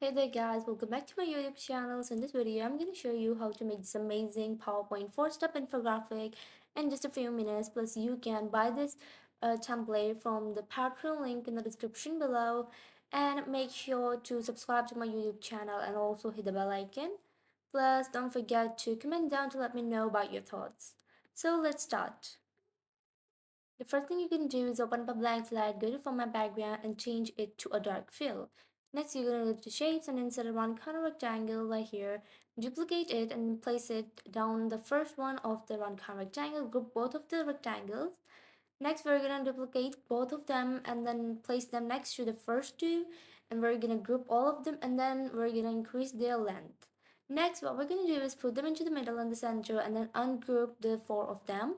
Hey there guys, welcome back to my YouTube channel. So in this video, I'm going to show you how to make this amazing PowerPoint 4-step infographic in just a few minutes. Plus you can buy this template from the Patreon link in the description below. And make sure to subscribe to my YouTube channel and also hit the bell icon. Plus don't forget to comment down to let me know about your thoughts. So let's start. The first thing you can do is open up a blank slide, go to format background and change it to a dark fill. Next you're going to go to shapes and insert a round corner rectangle right here. Duplicate it and place it down the first one of the round corner rectangle. Group both of the rectangles. Next we're going to duplicate both of them and then place them next to the first two. And we're going to group all of them and then we're going to increase their length. Next what we're going to do is put them into the middle and the center and then ungroup the four of them.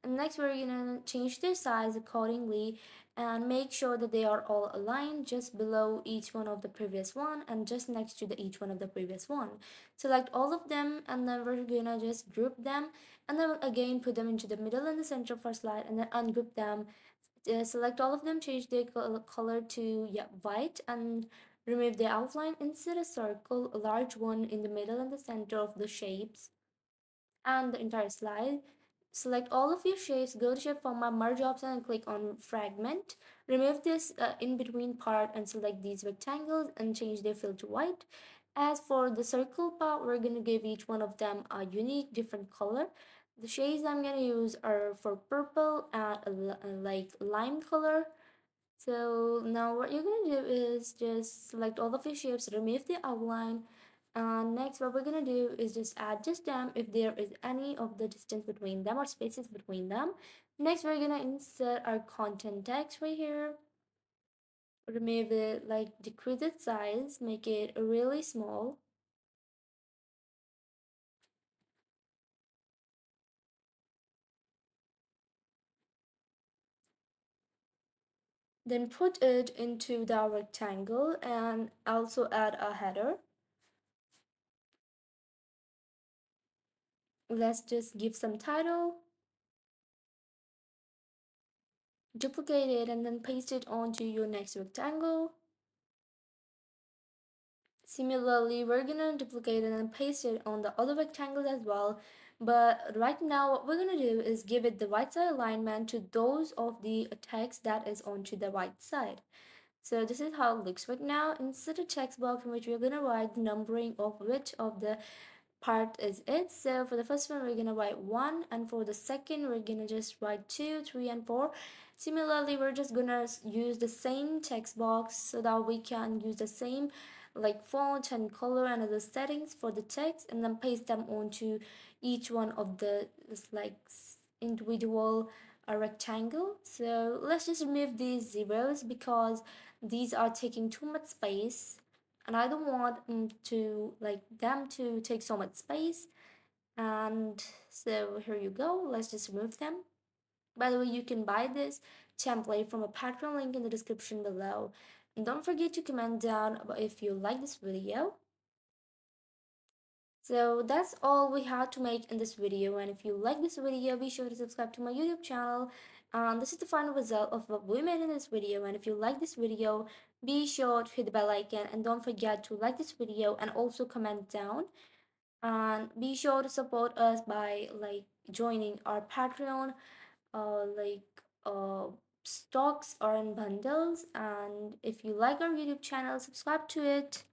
And next we're gonna change their size accordingly and make sure that they are all aligned just below each one of the previous one and just next to each one of the previous one. Select all of them and then we're gonna just group them and then again put them into the middle and the center of our slide and then ungroup them. Select all of them, change their color to white and remove the outline. Insert a circle, a large one in the middle and the center of the shapes and the entire slide. Select all of your shapes, go to shape format, merge option and click on fragment. Remove this in between part and select these rectangles and change their fill to white. As for the circle part, we're going to give each one of them a unique different color. The shades I'm going to use are for purple and like lime color. So now what you're going to do is just select all of your shapes, remove the outline, and next what we're going to do is just adjust them if there is any of the distance between them or spaces between them. Next we're going to insert our content text right here, remove it, like decrease its size, make it really small. Then put it into the rectangle and also add a header. Let's just give some title, duplicate it and then paste it onto your next rectangle. Similarly, we're gonna duplicate it and paste it on the other rectangles as well. But right now, what we're gonna do is give it the right side alignment to those of the text that is onto the right side. So this is how it looks right now. Insert a text box in which we're gonna write the numbering of which of the part is it. So for the first one we're gonna write 1 and for the second we're gonna just write 2, 3 and 4. Similarly, we're just gonna use the same text box so that we can use the same like font and color and other settings for the text and then paste them onto each one of the like individual rectangle. So let's just remove these zeros because these are taking too much space and I don't want to like them to take so much space. And so here you go, let's just remove them. By the way, you can buy this template from a Patreon link in the description below. And don't forget to comment down about if you like this video. So that's all we had to make in this video, and if you like this video, be sure to subscribe to my YouTube channel. And this is the final result of what we made in this video, and if you like this video, be sure to hit the bell icon and don't forget to like this video and also comment down. And be sure to support us by like joining our Patreon, like stocks or in bundles. And if you like our YouTube channel, subscribe to it.